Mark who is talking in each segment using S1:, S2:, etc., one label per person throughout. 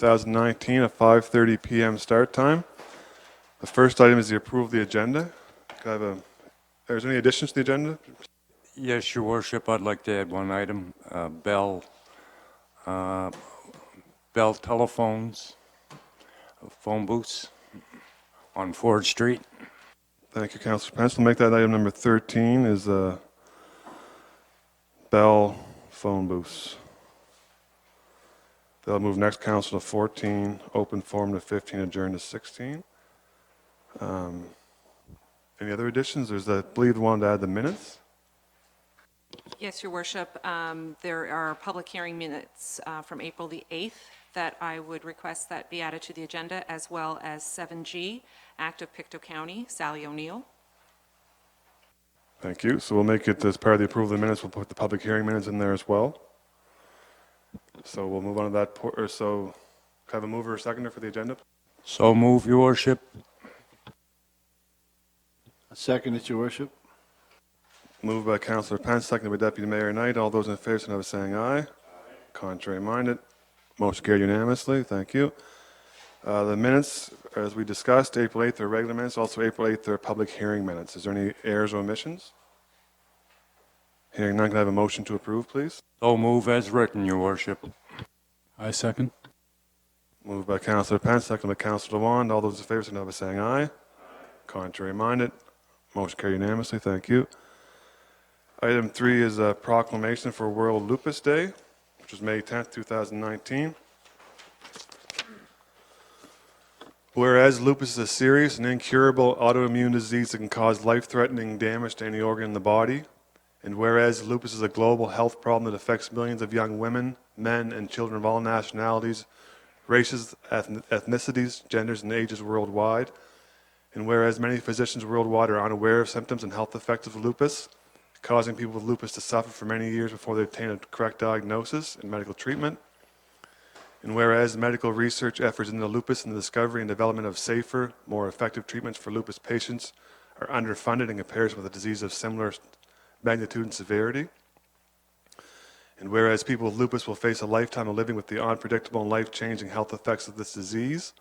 S1: 2019 at 5:30 p.m. start time. The first item is the approval of the agenda. Can I have is there any additions to the agenda?
S2: Yes, Your Worship, I'd like to add one item. Uh, Bell telephones, phone booths on Ford Street.
S1: Thank you, Councillor Pence. We'll make that item number 13 is Bell phone booths. They'll move next, Council, to 14, open forum to 15, adjourn to 16. Any other additions? There's, I believe, one to add the minutes.
S3: Yes, Your Worship. There are public hearing minutes from April the 8th that I would request that be added to the agenda, as well as 7G, Act of Pictou County, Sally O'Neill.
S1: Thank you. So we'll make it as part of the approval of the minutes. We'll put the public hearing minutes in there as well. So we'll move on to that. Can I have a mover or seconder for the agenda?
S2: So move, Your Worship.
S4: I second it, Your Worship.
S1: Moved by Councillor Pence, seconded by Deputy Mayor Knight. All those in favor, signify by saying aye. Contrary minded. Motion carried unanimously. Thank you. The minutes, as we discussed, April 8th are regular minutes. Also, April 8th are public hearing minutes. Is there any errors or omissions? Hearing none, can I have a motion to approve, please?
S2: So move as written, Your Worship.
S5: I second.
S1: Moved by Councillor Pence, seconded by Councillor Wand. All those in favor, signify by saying aye. Contrary minded. Motion carried unanimously. Thank you. Item 3 is a proclamation for World Lupus Day, which was May 10th, 2019. Whereas lupus is a serious and incurable autoimmune disease that can cause life-threatening damage to any organ in the body, and whereas lupus is a global health problem that affects millions of young women, men, and children of all nationalities, races, ethnicities, genders, and ages worldwide, and whereas many physicians worldwide are unaware of symptoms and health effects of lupus, causing people with lupus to suffer for many years before they obtain a correct diagnosis and medical treatment. And whereas medical research efforts into lupus and the discovery and development of safer, more effective treatments for lupus patients are underfunded in comparison with a disease of similar magnitude and severity. And whereas people with lupus will face a lifetime of living with the unpredictable and life-changing health effects of this disease.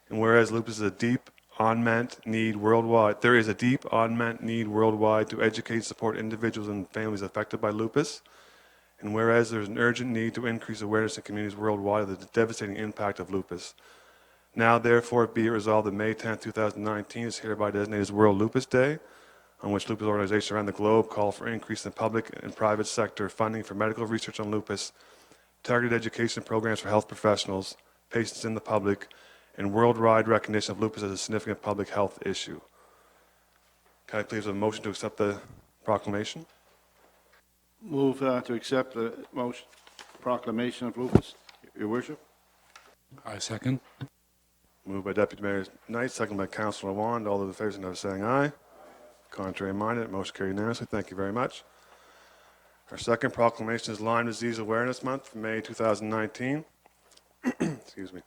S1: And whereas lupus is a deep unmet need worldwide, there is a deep unmet need worldwide to educate and support individuals and families affected by lupus. And whereas there is an urgent need to increase awareness in communities worldwide of the devastating impact of lupus. Now, therefore, be it resolved that May 10, 2019 is hereby designated as World Lupus Day, on which lupus organizations around the globe call for increase in public and private sector funding for medical research on lupus, targeted education programs for health professionals, patients, and the public, and worldwide recognition of lupus as a significant public health issue. Can I please have a motion to accept the proclamation?
S4: Move to accept the motion, proclamation of lupus, Your Worship.
S5: I second.
S1: Moved by Deputy Mayor Knight, seconded by Councillor Wand. All those in favor, signify by saying aye. Contrary minded, motion carried unanimously. Thank you very much. Our second proclamation is Lyme Disease Awareness Month for May 2019. Excuse me.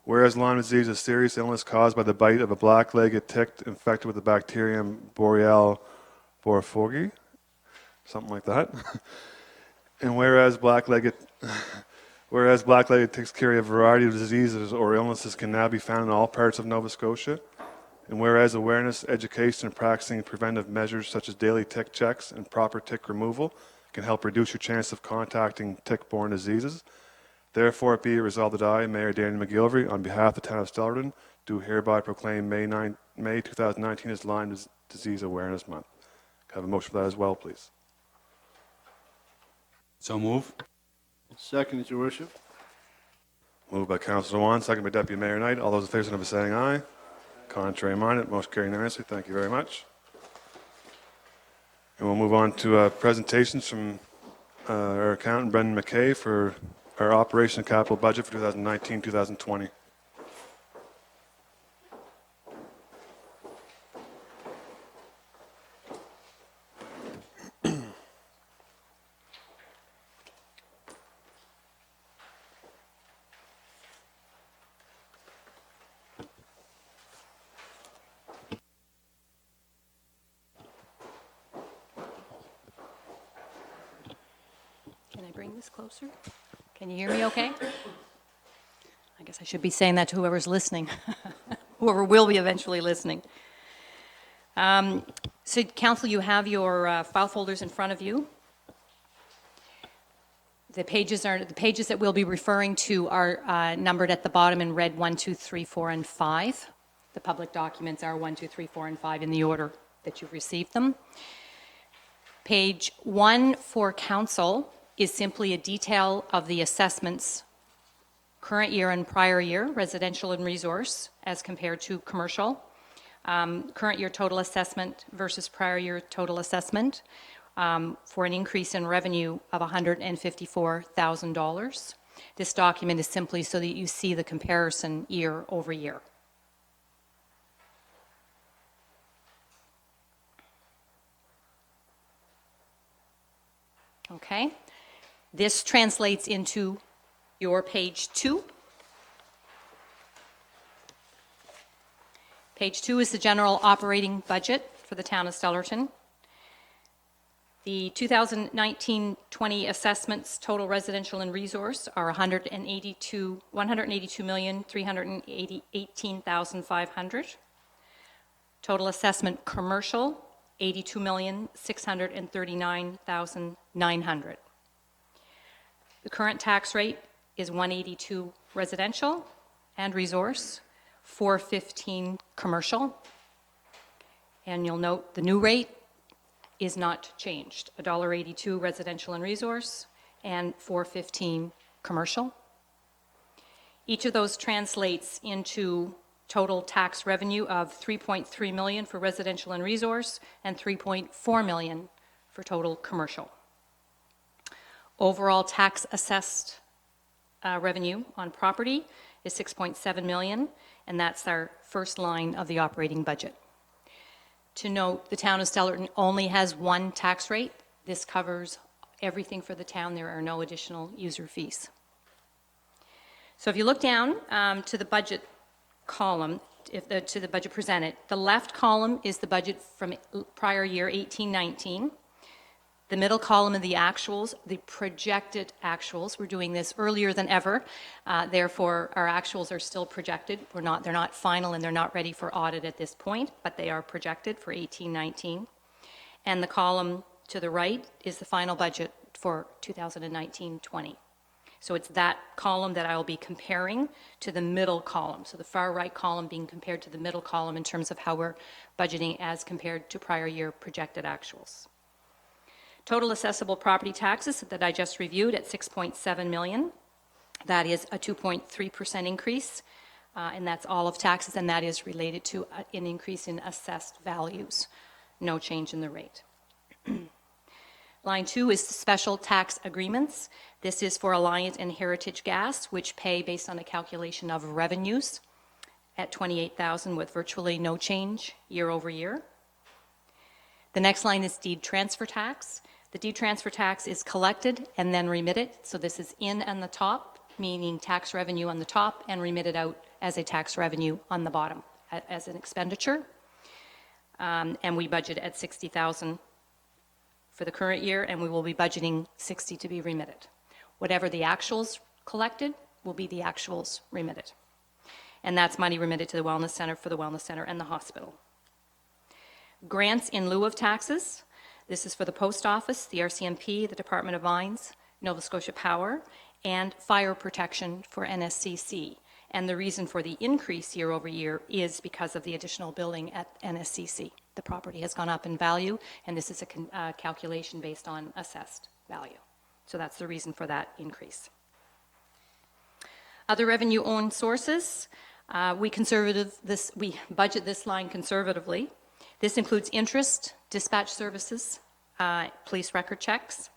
S1: Whereas Lyme disease is a serious illness caused by the bite of a black-legged tick infected with the bacterium Boreal borofogi, something like that. And whereas black-legged ticks carry a variety of diseases or illnesses can now be found in all parts of Nova Scotia. And whereas awareness, education, and practicing preventive measures such as daily tick checks and proper tick removal can help reduce your chance of contacting tick-borne diseases. Therefore, be it resolved that I, Mayor Daniel McGillivray, on behalf of the town of Stellarton, do hereby proclaim May 2019 as Lyme Disease Awareness Month. Can I have a motion for that as well, please?
S5: So move.
S4: Second it, Your Worship.
S1: Moved by Councillor Wand, seconded by Deputy Mayor Knight. All those in favor, signify by saying aye. Contrary minded, motion carried unanimously. Thank you very much. And we'll move on to presentations from our accountant, Brendan McKay, for our operation and capital budget for 2019-2020.
S6: Can I bring this closer? Can you hear me okay? I guess I should be saying that to whoever's listening, whoever will be eventually listening. So council, you have your file folders in front of you. The pages that we'll be referring to are numbered at the bottom in red 1, 2, 3, 4, and 5. The public documents are 1, 2, 3, 4, and 5 in the order that you've received them. Page 1 for council is simply a detail of the assessments current year and prior year, residential and resource, as compared to commercial. Current year total assessment versus prior year total assessment for an increase in revenue of $154,000. This document is simply so that you see the comparison year over year. Okay, this translates into your page 2. Page 2 is the general operating budget for the town of Stellarton. The 2019-20 assessments, total residential and resource, are $182,318,500. Total assessment commercial, $82,639,900. The current tax rate is 182 residential and resource, 415 commercial. And you'll note the new rate is not changed, $1.82 residential and resource and 415 commercial. Each of those translates into total tax revenue of $3.3 million for residential and resource and $3.4 million for total commercial. Overall tax assessed revenue on property is $6.7 million, and that's our first line of the operating budget. To note, the town of Stellarton only has one tax rate. This covers everything for the town. There are no additional user fees. So if you look down to the budget column, to the budget presented, the left column is the budget from prior year 18-19. The middle column of the actuals, the projected actuals. We're doing this earlier than ever. Therefore, our actuals are still projected. They're not final and they're not ready for audit at this point, but they are projected for 18-19. And the column to the right is the final budget for 2019-20. So it's that column that I will be comparing to the middle column. So the far right column being compared to the middle column in terms of how we're budgeting as compared to prior year projected actuals. Total assessable property taxes that I just reviewed at $6.7 million. That is a 2.3% increase, and that's all of taxes, and that is related to an increase in assessed values. No change in the rate. Line 2 is special tax agreements. This is for Alliant and Heritage Gas, which pay based on a calculation of revenues at $28,000 with virtually no change year over year. The next line is deed transfer tax. The deed transfer tax is collected and then remitted. So this is in on the top, meaning tax revenue on the top, and remitted out as a tax revenue on the bottom as an expenditure. And we budget at $60,000 for the current year, and we will be budgeting $60,000 to be remitted. Whatever the actuals collected will be the actuals remitted. And that's money remitted to the Wellness Center for the Wellness Center and the hospital. Grants in lieu of taxes. This is for the Post Office, the RCMP, the Department of Mines, Nova Scotia Power, and fire protection for NSCC. And the reason for the increase year over year is because of the additional building at NSCC. The property has gone up in value, and this is a calculation based on assessed value. So that's the reason for that increase. Other revenue-owned sources, we budget this line conservatively. This includes interest, dispatch services, police record checks.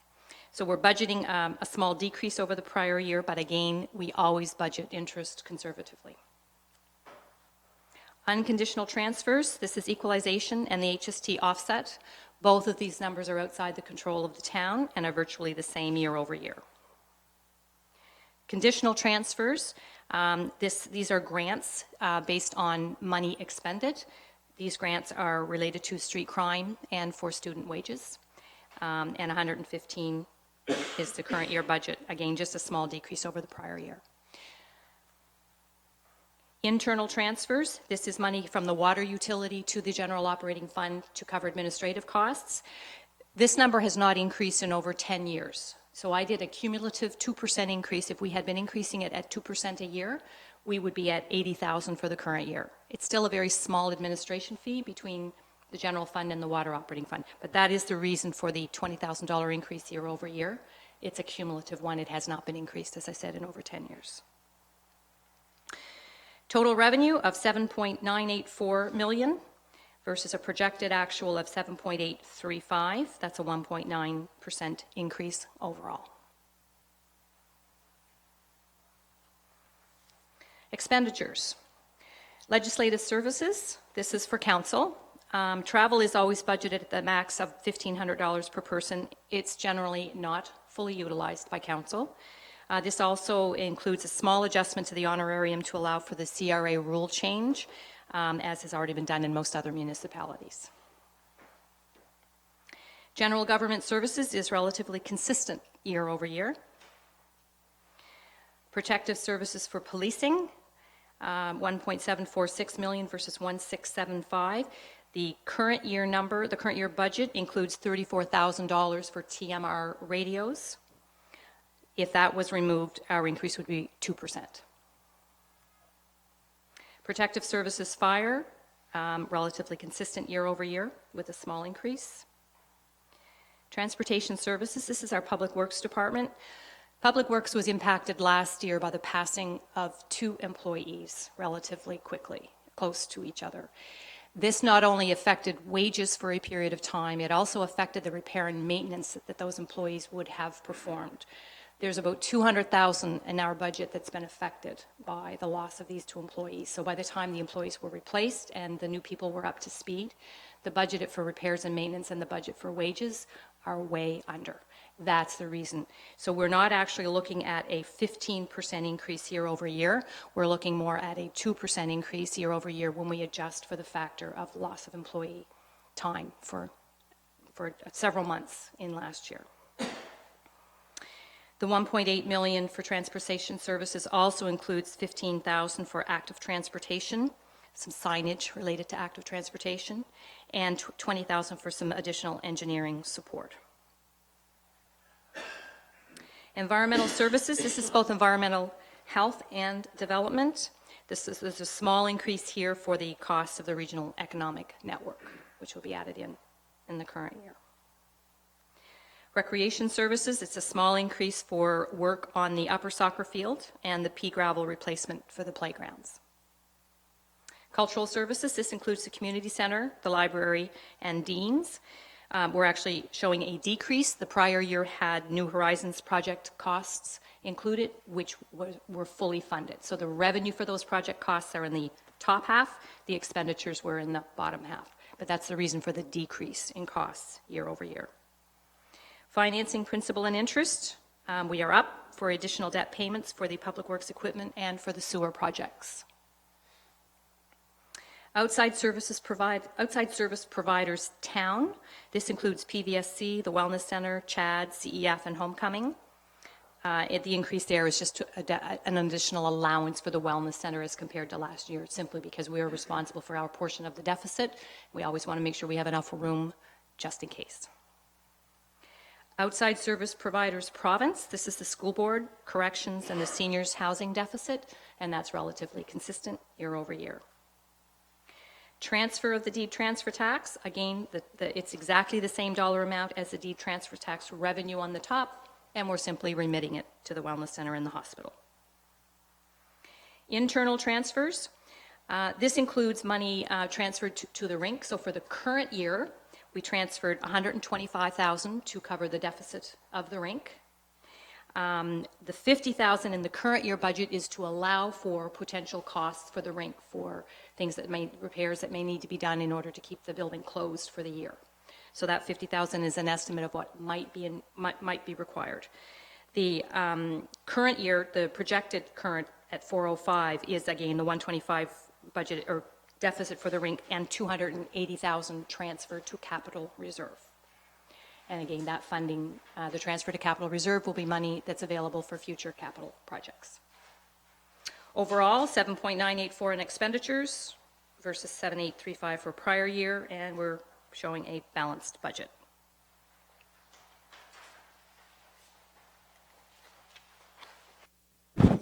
S6: So we're budgeting a small decrease over the prior year, but again, we always budget interest conservatively. Unconditional transfers, this is equalization and the HST offset. Both of these numbers are outside the control of the town and are virtually the same year over year. Conditional transfers, these are grants based on money expended. These grants are related to street crime and for student wages. And 115 is the current year budget. Again, just a small decrease over the prior year. Internal transfers, this is money from the water utility to the general operating fund to cover administrative costs. This number has not increased in over 10 years. So I did a cumulative 2% increase. If we had been increasing it at 2% a year, we would be at $80,000 for the current year. It's still a very small administration fee between the general fund and the water operating fund, but that is the reason for the $20,000 increase year over year. It's a cumulative one. It has not been increased, as I said, in over 10 years. Total revenue of $7.984 million versus a projected actual of $7.835. That's a 1.9% increase overall. Expenditures. Legislative services, this is for council. Travel is always budgeted at the max of $1,500 per person. It's generally not fully utilized by council. This also includes a small adjustment to the honorarium to allow for the CRA rule change, as has already been done in most other municipalities. General government services is relatively consistent year over year. Protective services for policing, $1.746 million versus $1.675. The current year number, the current year budget includes $34,000 for TMR radios. If that was removed, our increase would be 2%. Protective services fire, relatively consistent year over year with a small increase. Transportation services, this is our Public Works Department. Public Works was impacted last year by the passing of 2 employees relatively quickly, close to each other. This not only affected wages for a period of time, it also affected the repair and maintenance that those employees would have performed. There's about $200,000 in our budget that's been affected by the loss of these 2 employees. So by the time the employees were replaced and the new people were up to speed, the budget for repairs and maintenance and the budget for wages are way under. That's the reason. So we're not actually looking at a 15% increase year over year. We're looking more at a 2% increase year over year when we adjust for the factor of loss of employee time for several months in last year. The $1.8 million for transportation services also includes $15,000 for active transportation, some signage related to active transportation, and $20,000 for some additional engineering support. Environmental services, this is both environmental health and development. There's a small increase here for the cost of the regional economic network, which will be added in the current year. Recreation services, it's a small increase for work on the upper soccer field and the pea gravel replacement for the playgrounds. Cultural services, this includes the community center, the library, and Dean's. We're actually showing a decrease. The prior year had New Horizons project costs included, which were fully funded. So the revenue for those project costs are in the top half, the expenditures were in the bottom half. But that's the reason for the decrease in costs year over year. Financing principal and interest, we are up for additional debt payments for the public works equipment and for the sewer projects. Outside service providers town. This includes PVSC, the Wellness Center, CHAD, CEF, and Homecoming. The increase there is just an additional allowance for the Wellness Center as compared to last year, simply because we are responsible for our portion of the deficit. We always want to make sure we have enough room just in case. Outside service providers province. This is the school board, corrections, and the seniors housing deficit, and that's relatively consistent year over year. Transfer of the deed transfer tax, again, it's exactly the same dollar amount as the deed transfer tax revenue on the top, and we're simply remitting it to the Wellness Center and the hospital. Internal transfers, this includes money transferred to the rink. So for the current year, we transferred $125,000 to cover the deficit of the rink. The $50,000 in the current year budget is to allow for potential costs for the rink for things repairs that may need to be done in order to keep the building closed for the year. So that $50,000 is an estimate of what might be required. The current year, the projected current at 405 is again the 125 budget or deficit for the rink and $280,000 transferred to capital reserve. And again, that funding, the transfer to capital reserve will be money that's available for future capital projects. Overall, 7.984 in expenditures versus 7.835 for prior year, and we're showing a balanced budget.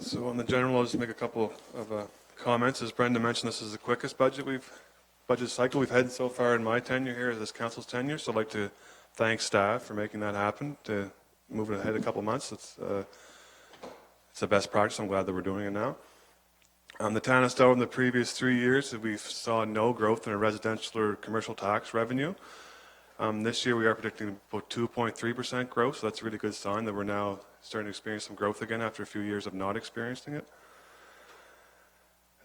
S1: So on the general, I'll just make a couple of comments. As Brenda mentioned, this is the quickest budget cycle we've had so far in my tenure here, this council's tenure. So I'd like to thank staff for making that happen, to move it ahead a couple months. It's the best practice. I'm glad that we're doing it now. The town of Stellarton, the previous 3 years, we saw no growth in our residential or commercial tax revenue. This year we are predicting about 2.3% growth, so that's a really good sign that we're now starting to experience some growth again after a few years of not experiencing it.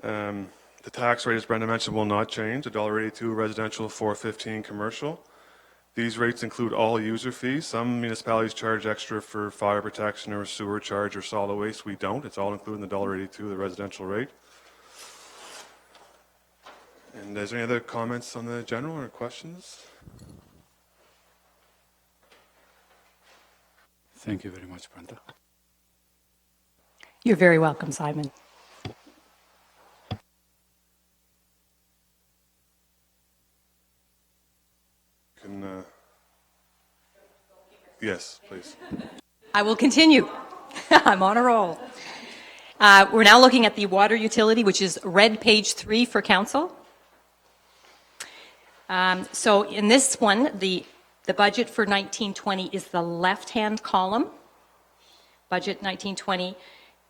S1: The tax rate, as Brenda mentioned, will not change. $1.82 residential, $4.15 commercial. These rates include all user fees. Some municipalities charge extra for fire protection or sewer charge or solid waste. We don't. It's all included in the $1.82, the residential rate. And is there any other comments on the general or questions?
S5: Thank you very much, Brenda.
S6: You're very welcome, Simon.
S1: Yes, please.
S6: I will continue. I'm on a roll. We're now looking at the water utility, which is red page 3 for council. So in this one, the budget for 1920 is the left-hand column. Budget 1920.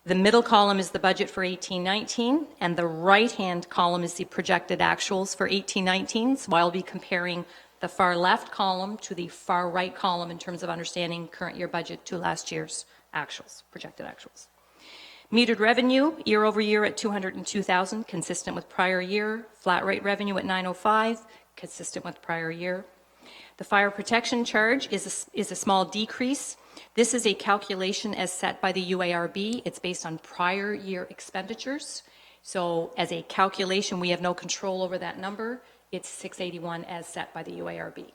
S6: The middle column is the budget for 1819, and the right-hand column is the projected actuals for 1819. So I'll be comparing the far left column to the far right column in terms of understanding current year budget to last year's actuals, projected actuals. Metered revenue year over year at 202,000, consistent with prior year. Flat rate revenue at 905, consistent with prior year. The fire protection charge is a small decrease. This is a calculation as set by the UARB. It's based on prior year expenditures. So as a calculation, we have no control over that number. It's 681 as set by the UARB.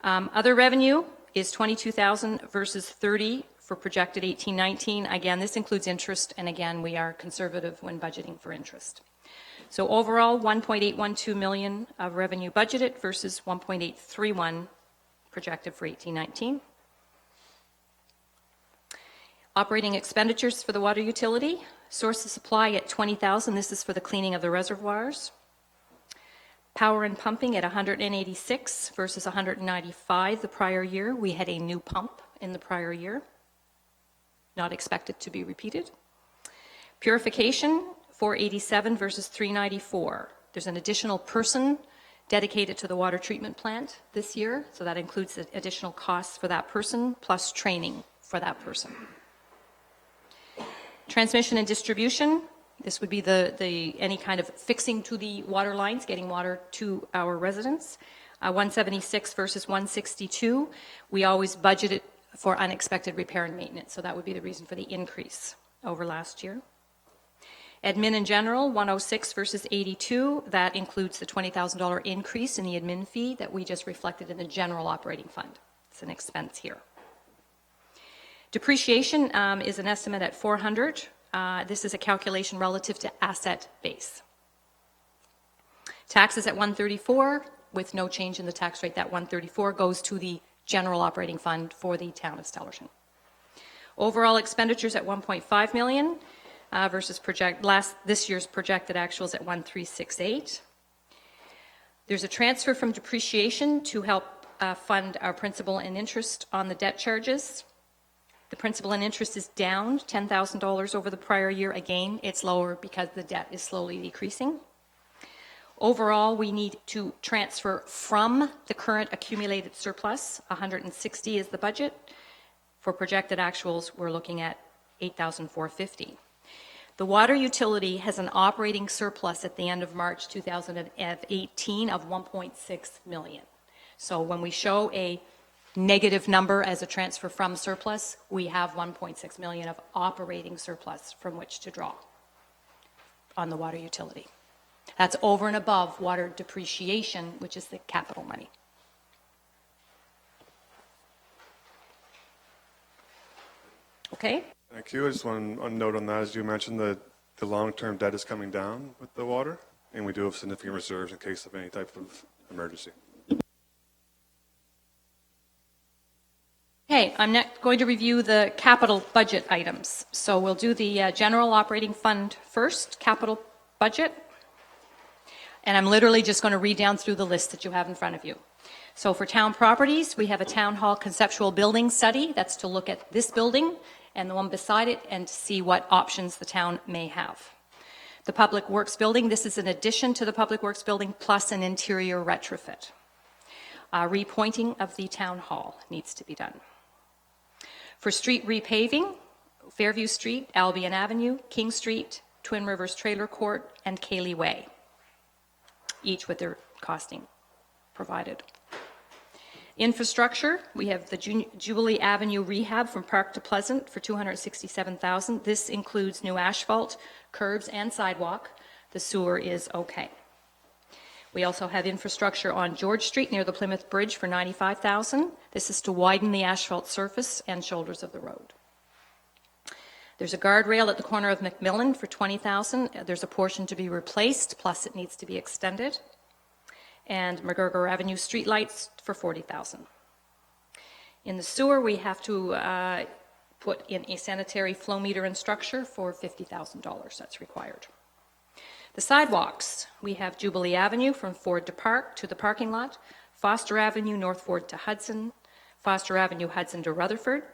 S6: Other revenue is 22,000 versus 30 for projected 1819. Again, this includes interest, and again, we are conservative when budgeting for interest. So overall, 1.812 million of revenue budgeted versus 1.831 projected for 1819. Operating expenditures for the water utility. Source of supply at 20,000. This is for the cleaning of the reservoirs. Power and pumping at 186 versus 195 the prior year. We had a new pump in the prior year. Not expected to be repeated. Purification, 487 versus 394. There's an additional person dedicated to the water treatment plant this year, so that includes the additional costs for that person, plus training for that person. Transmission and distribution, this would be any kind of fixing to the water lines, getting water to our residents. 176 versus 162. We always budget it for unexpected repair and maintenance, so that would be the reason for the increase over last year. Admin in general, 106 versus 82. That includes the $20,000 increase in the admin fee that we just reflected in the general operating fund. It's an expense here. Depreciation is an estimate at 400. This is a calculation relative to asset base. Taxes at 134, with no change in the tax rate. That 134 goes to the general operating fund for the town of Stellarton. Overall expenditures at 1.5 million versus this year's projected actuals at 1,368. There's a transfer from depreciation to help fund our principal and interest on the debt charges. The principal and interest is down $10,000 over the prior year. Again, it's lower because the debt is slowly decreasing. Overall, we need to transfer from the current accumulated surplus. 160 is the budget. For projected actuals, we're looking at 8,450. The water utility has an operating surplus at the end of March 2018 of 1.6 million. So when we show a negative number as a transfer from surplus, we have 1.6 million of operating surplus from which to draw on the water utility. That's over and above water depreciation, which is the capital money. Okay,
S1: Thank you. I just want to note on that, as you mentioned, that the long-term debt is coming down with the water, and we do have significant reserves in case of any type of emergency.
S6: Okay, I'm not going to review the capital budget items. So we'll do the general operating fund first, capital budget. And I'm literally just going to read down through the list that you have in front of you. So for town properties, we have a town hall conceptual building study. That's to look at this building and the one beside it and to see what options the town may have. The Public Works building, this is an addition to the Public Works building plus an interior retrofit. Repointing of the town hall needs to be done. For street repaving, Fairview Street, Albion Avenue, King Street, Twin Rivers Trailer Court, and Cayley Way, each with their costing provided. Infrastructure, we have the Jubilee Avenue rehab from Park to Pleasant for $267,000. This includes new asphalt, curbs, and sidewalk. The sewer is okay. We also have infrastructure on George Street near the Plymouth Bridge for $95,000. This is to widen the asphalt surface and shoulders of the road. There's a guardrail at the corner of McMillan for $20,000. There's a portion to be replaced, plus it needs to be extended. And McGregor Avenue streetlights for $40,000. In the sewer, we have to put in a sanitary flow meter and structure for $50,000. That's required. The sidewalks, we have Jubilee Avenue from Ford to Park to the parking lot, Foster Avenue, North Ford to Hudson, Foster Avenue, Hudson to Rutherford,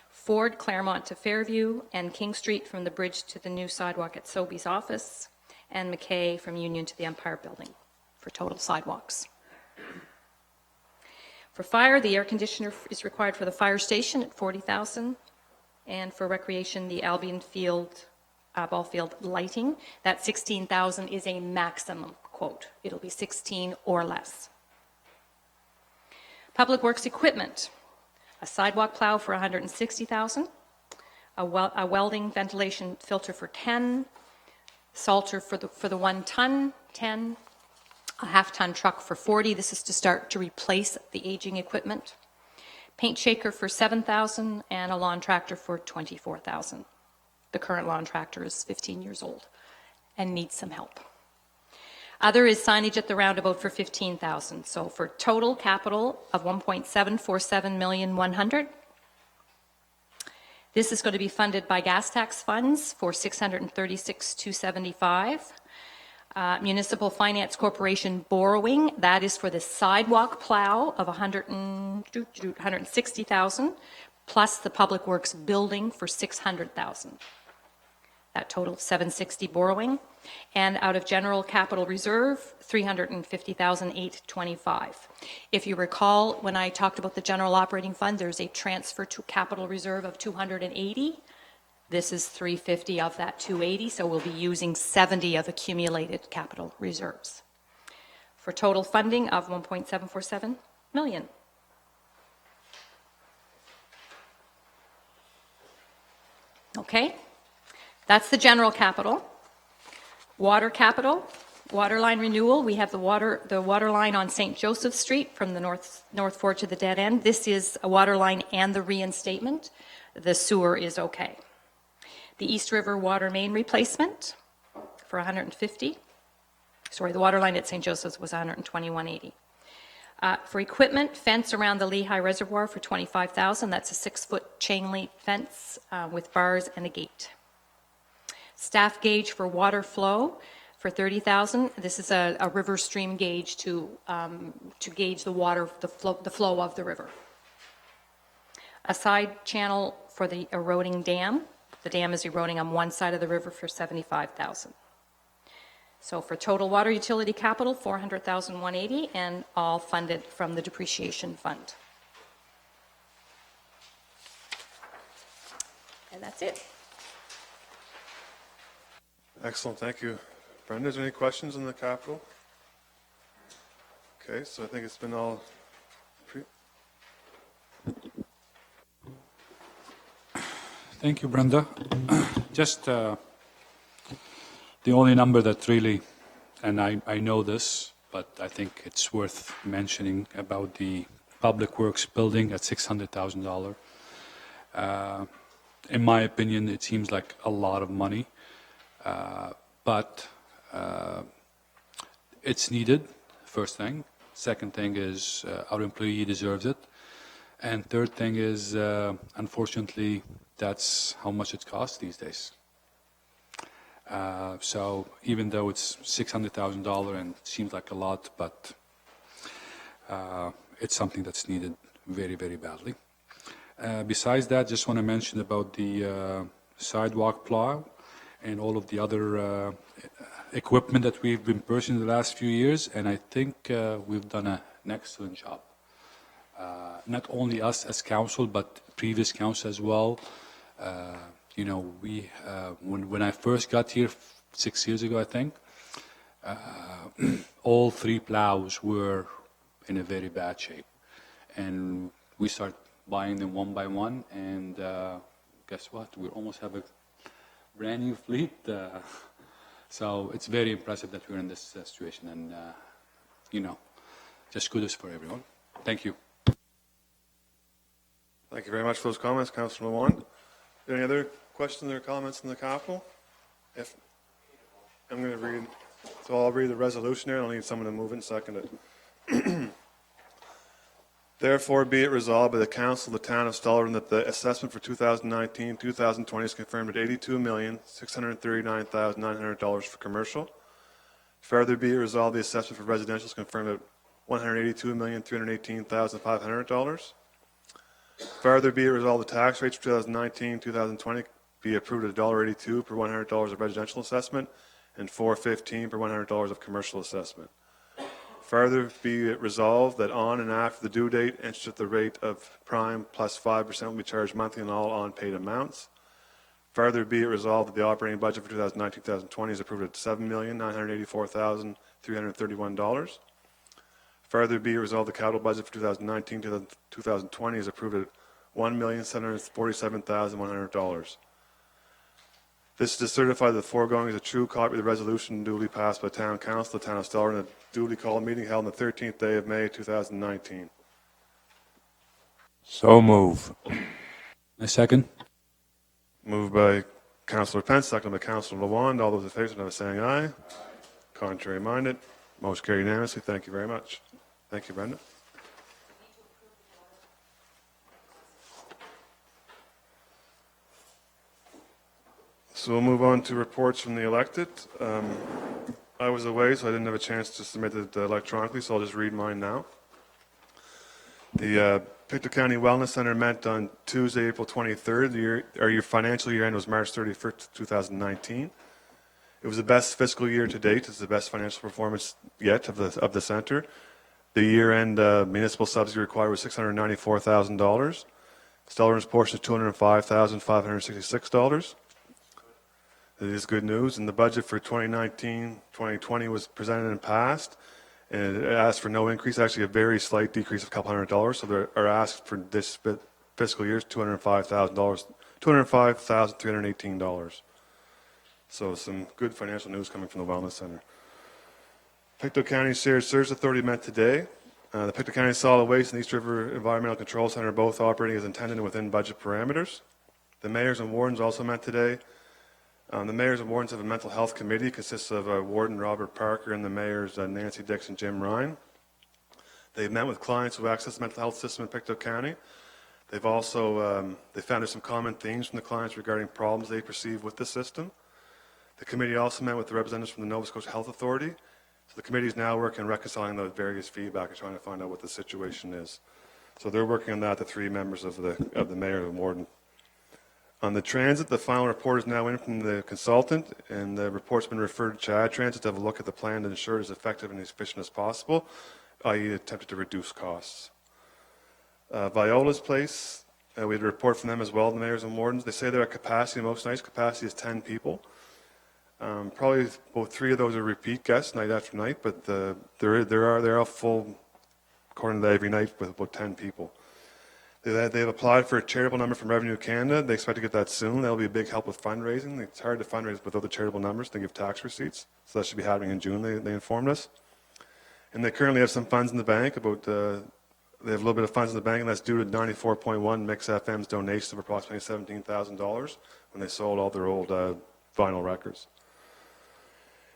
S6: Ford, Claremont to Fairview, and King Street from the bridge to the new sidewalk at Sobey's office, and McKay from Union to the Empire Building for total sidewalks. For fire, the air conditioner is required for the fire station at $40,000, and for recreation, the Albion Field ball field lighting, that $16,000 is a maximum quote. It'll be 16 or less. Public Works equipment, a sidewalk plow for $160,000, a welding ventilation filter for 10, salter for the 1 ton, 10, a half-ton truck for 40. This is to start to replace the aging equipment. Paint shaker for $7,000 and a lawn tractor for $24,000. The current lawn tractor is 15 years old and needs some help. Other is signage at the roundabout for $15,000. So for total capital of $1.747,100,000. This is going to be funded by gas tax funds for $636,275. Municipal Finance Corporation borrowing, that is for the sidewalk plow of $160,000, plus the Public Works building for $600,000. That total of $760 borrowing. And out of general capital reserve, $350,825. If you recall, when I talked about the general operating fund, there's a transfer to capital reserve of $280. This is $350 of that $280, so we'll be using $70 of accumulated capital reserves for total funding of $1.747 million. Okay, that's the general capital. Water capital, water line renewal. We have the water line on St. Joseph Street from the North Ford to the dead end. This is a water line and the reinstatement. The sewer is okay. The East River water main replacement for $150. Sorry, the water line at St. Joseph's was $121.80. For equipment, fence around the Lehigh Reservoir for $25,000. That's a 6-foot chain link fence with bars and a gate. Staff gauge for water flow for $30,000. This is a river stream gauge to gauge the water, the flow of the river. A side channel for the eroding dam. The dam is eroding on one side of the river for $75,000. So for total water utility capital, $400,180, and all funded from the depreciation fund. And that's it.
S1: Excellent, thank you. Brenda, is there any questions on the capital? Okay, so I think it's been all
S5: Thank you, Brenda. Just the only number that really, and I know this, but I think it's worth mentioning about the Public Works building at $600,000. in my opinion, it seems like a lot of money, but it's needed, first thing. Second thing is our employee deserves it. And third thing is, unfortunately, that's how much it costs these days. So even though it's $600,000 and it seems like a lot, but it's something that's needed very, very badly. Besides that, just want to mention about the sidewalk plow and all of the other equipment that we've been purchasing the last few years, and I think we've done an excellent job. Not only us as council, but previous council as well. You know, we when I first got here 6 years ago, I think, all 3 plows were in a very bad shape, and we started buying them one by one, and guess what? We almost have a brand new fleet. So it's very impressive that we're in this situation, and you know, just kudos for everyone. Thank you.
S1: Thank you very much for those comments, Councillor Lamont. Any other questions or comments in the Capitol? If I'm going to read, so I'll read the resolution here. I'll need someone to move it and second it. Therefore, be it resolved by the Council of the Town of Stellarton that the assessment for 2019-2020 is confirmed at $82,639,900 for commercial. Further, be it resolved the assessment for residential is confirmed at $182,318,500. Further, be it resolved the tax rates for 2019-2020 be approved at $1.82 per $100 of residential assessment and $4.15 per $100 of commercial assessment. Further, be it resolved that on and after the due date, interest at the rate of prime plus 5% will be charged monthly on all unpaid amounts. Further, be it resolved that the operating budget for 2019-2020 is approved at $7,984,331. Further, be it resolved the capital budget for 2019-2020 is approved at $1,747,100. This is to certify that the foregoing is a true copy of the resolution duly passed by the Town Council, the Town of Stellarton, a duly called meeting held on the 13th day of May 2019.
S2: So move.
S5: A second.
S1: Moved by Councillor Pence, seconded by Councillor Lawand. All those in favour, signify by saying aye. Contrary minded. Motion carried unanimously. Thank you very much. Thank you, Brenda. So we'll move on to reports from the elected. I was away, so I didn't have a chance to submit it electronically, so I'll just read mine now. The Pictou County Wellness Center met on Tuesday, April 23rd. Your financial year end was March 31st, 2019. It was the best fiscal year to date. It's the best financial performance yet of the center. The year-end municipal subsidy required was $694,000. Stellarton's portion is $205,566. It is good news. And the budget for 2019-2020 was presented and passed, and it asked for no increase, actually a very slight decrease of a couple $100. So our ask for this fiscal year is $205,000, $205,318. So some good financial news coming from the Wellness Center. Pictou County Shared Service Authority met today. The Pictou County Solid Waste and East River Environmental Control Center are both operating as intended and within budget parameters. The mayors and wardens also met today. The mayors and wardens have a mental health committee. It consists of Warden Robert Parker and the mayors Nancy Dix and Jim Ryan. They've met with clients who access the mental health system in Pictou County. They've also they found there's some common themes from the clients regarding problems they perceive with the system. The committee also met with the representatives from the Nova Scotia Health Authority. So the committee is now working on reconciling those various feedback and trying to find out what the situation is. So they're working on that, the 3 members of the mayor and warden. On the transit, the final report is now in from the consultant, and the report's been referred to Chad Transit to have a look at the plan to ensure it is effective and as efficient as possible, i.e. attempted to reduce costs. Viola's Place, we had a report from them as well, the mayors and wardens. They say they're at capacity. Most nights capacity is 10 people. Probably about 3 of those are repeat guests night after night, but they're all full according to every night with about 10 people. They've applied for a charitable number from Revenue Canada. They expect to get that soon. That'll be a big help with fundraising. It's hard to fundraise without the charitable numbers. They give tax receipts. So that should be happening in June, they informed us. And they currently have some funds in the bank, about They have a little bit of funds in the bank, and that's due to 94.1 Mix FM's donation of approximately $17,000 when they sold all their old vinyl records.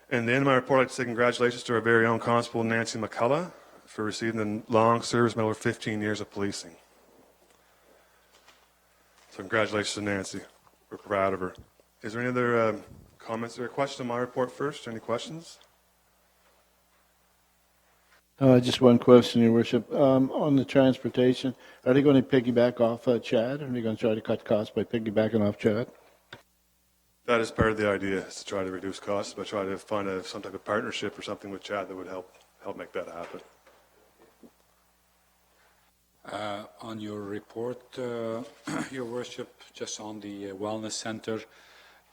S1: And at the end of my report, I'd like to say congratulations to our very own Constable Nancy McCullough for receiving the Long Service Medal for 15 years of policing. So congratulations to Nancy. We're proud of her. Is there any other comments or questions on my report first? Any questions?
S4: Just one question, Your Worship. On the transportation, are they going to piggyback off Chad? Are they going to try to cut costs by piggybacking off Chad?
S1: That is part of the idea, is to try to reduce costs, but try to find some type of partnership or something with Chad that would help make that happen.
S5: On your report, Your Worship, just on the Wellness Center,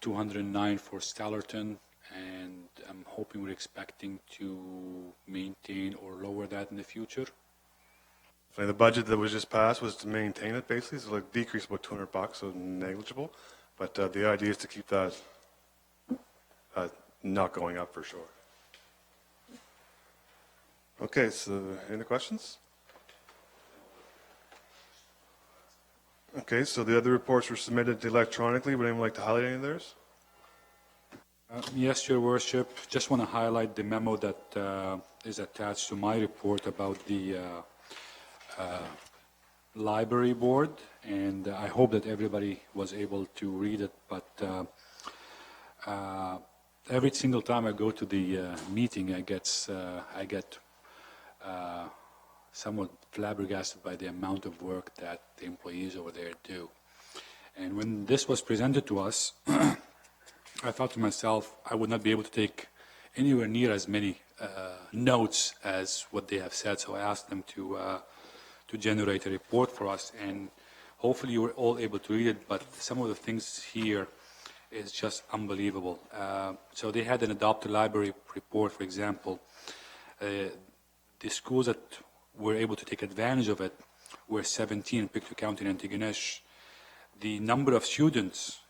S5: 209 for Stellarton, and I'm hoping we're expecting to maintain or lower that in the future.
S1: The budget that was just passed was to maintain it, basically, so like decrease about $200, so negligible. But the idea is to keep that not going up for sure. Okay, so any questions? Okay, so the other reports were submitted electronically. Would anyone like to highlight any of theirs?
S5: Yes, Your Worship. Just want to highlight the memo that is attached to my report about the library board, and I hope that everybody was able to read it, but every single time I go to the meeting, I get somewhat flabbergasted by the amount of work that the employees over there do. And when this was presented to us, I thought to myself, I would not be able to take anywhere near as many notes as what they have said, so I asked them to generate a report for us, and hopefully you were all able to read it, but some of the things here is just unbelievable. So they had an adopted library report, for example. The schools that were able to take advantage of it were 17 in Pictou County and Antigonish. The number of students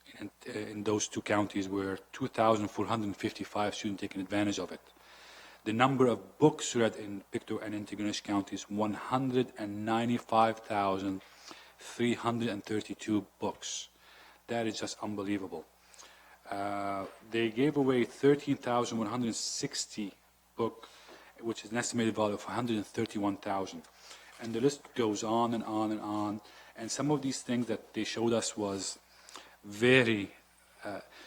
S5: in those two counties were 2,455 students taking advantage of it. The number of books read in Pictou and Antigonish counties, 195,332 books. That is just unbelievable. They gave away 13,160 books, which is an estimated value of 131,000. And the list goes on and on and on. And some of these things that they showed us was very,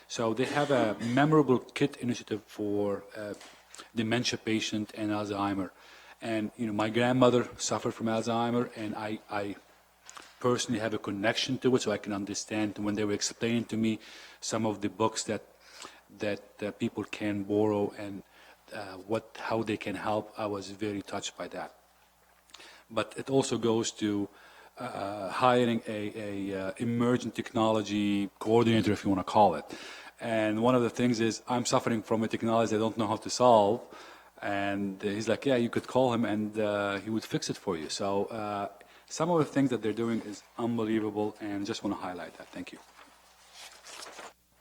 S5: so they have a memorable kit initiative for dementia patient and Alzheimer. And, you know, my grandmother suffered from Alzheimer, and I personally have a connection to it, so I can understand when they were explaining to me some of the books that people can borrow and how they can help. I was very touched by that. But it also goes to hiring a emerging technology coordinator, if you want to call it. And one of the things is, I'm suffering from a technology I don't know how to solve. And he's like, yeah, you could call him and he would fix it for you. So some of the things that they're doing is unbelievable, and just want to highlight that. Thank you.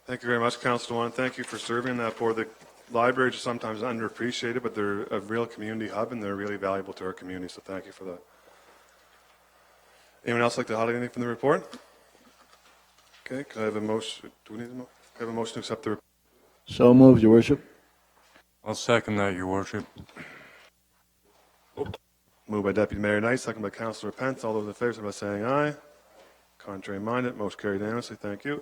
S1: Thank you very much, Councilor One. Thank you for serving that board. The libraries are sometimes underappreciated, but they're a real community hub, and they're really valuable to our community, so thank you for that. Anyone else like to highlight anything from the report? Okay, can I have a motion? Do we need a motion? Have a motion to accept the report?
S4: So moved, Your Worship.
S2: I'll second that, Your Worship.
S1: Moved by Deputy Mayor Knight, second by Councillor Pence. All those in favor, by saying aye. Contrary minded, motion carried unanimously. Thank you.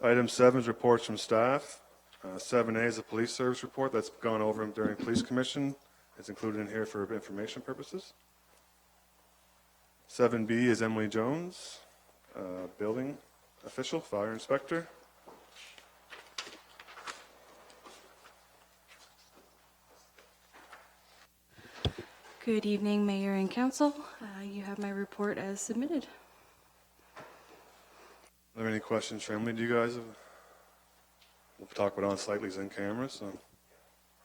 S1: Item 7 is reports from staff. 7A is a police service report that's gone over during police commission. It's included in here for information purposes. 7B is Emily Jones, building official, fire inspector.
S7: Good evening, Mayor and Council. You have my report as submitted.
S1: Are there any questions for Emily? Do you guys have? We'll talk about on-site in camera, so,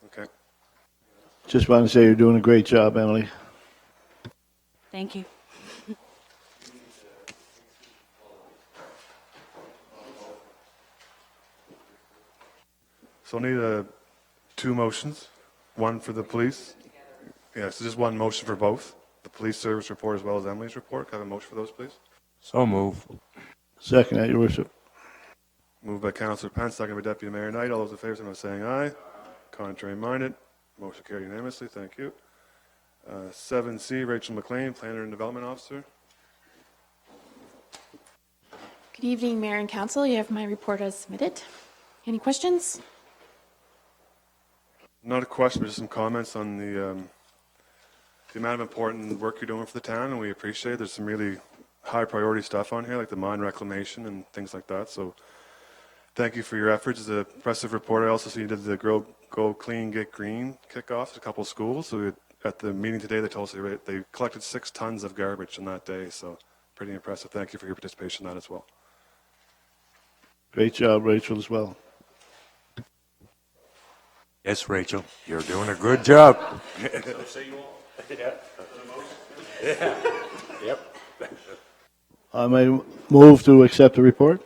S1: okay.
S4: Just want to say you're doing a great job, Emily.
S7: Thank you.
S1: So I need 2 motions, one for the police. Yeah, so just one motion for both, the the police service report as well as Emily's report. Can I have a motion for those, please?
S2: So move.
S4: Second that, Your Worship.
S1: Moved by Councillor Pence, second by Deputy Mayor Knight. All those in favor, signify by saying aye. Contrary minded, motion carried unanimously. Thank you. 7C, Rachel McLean, Planner and Development Officer.
S8: Good evening, Mayor and Council. You have my report as submitted. Any questions?
S1: Not a question, but just some comments on the amount of important work you're doing for the town, and we appreciate it. There's some really high priority stuff on here, like the mine reclamation and things like that. So thank you for your efforts. It's an impressive report. I also see you did the Go Clean, Get Green kickoff at a couple of schools. So at the meeting today, they told us they collected 6 tons of garbage on that day. So pretty impressive. Thank you for your participation in that as well.
S4: Great job, Rachel, as well.
S2: Yes, Rachel, you're doing a good job.
S4: I may move to accept the report.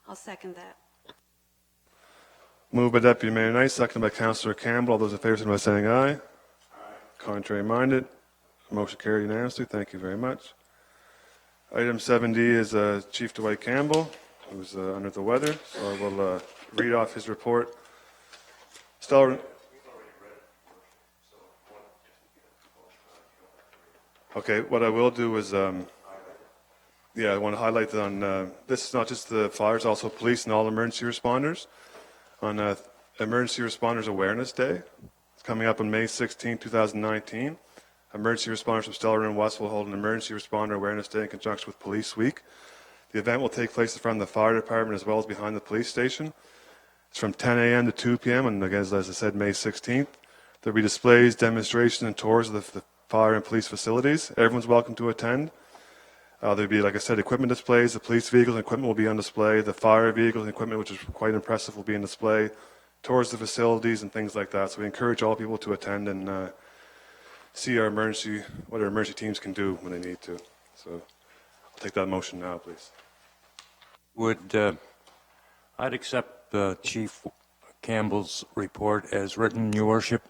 S7: I'll second that.
S1: Moved by Deputy Mayor Knight, seconded by Councillor Campbell. All those in favor, signify by saying aye. Contrary minded, motion carried unanimously. Thank you very much. Item 7D is Chief Dwight Campbell, who's under the weather, so I will read off his report. Stellarton. Okay, what I will do is, I want to highlight that on this is not just the fires, also police and all emergency responders. On Emergency Responders Awareness Day, it's coming up on May 16, 2019. Emergency responders from Stellarton and West will hold an Emergency Responder Awareness Day in conjunction with Police Week. The event will take place in front of the fire department as well as behind the police station. It's from 10 a.m. to 2 p.m. and again, as I said, May 16th. There'll be displays, demonstrations, and tours of the fire and police facilities. Everyone's welcome to attend. There'll be, like I said, equipment displays. The police vehicles and equipment will be on display. The fire vehicles and equipment, which is quite impressive, will be on display. Tours of the facilities and things like that. So we encourage all people to attend and see what our emergency teams can do when they need to. So I'll take that motion now, please.
S2: I'd accept Chief Campbell's report as written, Your Worship.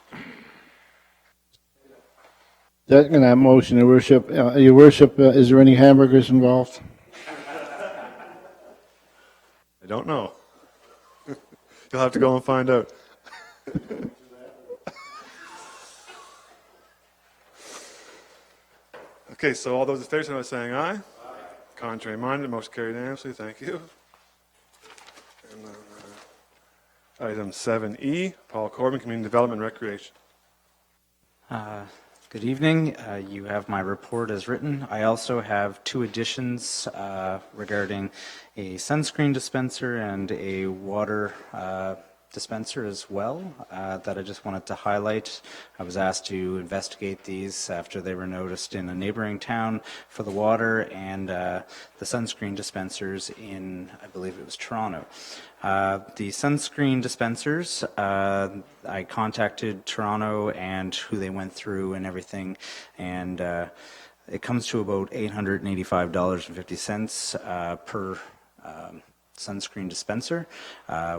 S4: Second that motion, Your Worship. Your Worship, is there any hamburgers involved?
S1: I don't know. You'll have to go and find out. Okay, so all those in favor, signify by saying aye. Contrary minded, motion carried unanimously. Thank you. And then, item 7E, Paul Corbin, Community Development and Recreation.
S9: Good evening. You have my report as written. I also have 2 additions regarding a sunscreen dispenser and a water dispenser as well that I just wanted to highlight. I was asked to investigate these after they were noticed in a neighboring town for the water and the sunscreen dispensers in, I believe it was Toronto. The sunscreen dispensers, I contacted Toronto and who they went through and everything, and it comes to about $885.50 per sunscreen dispenser,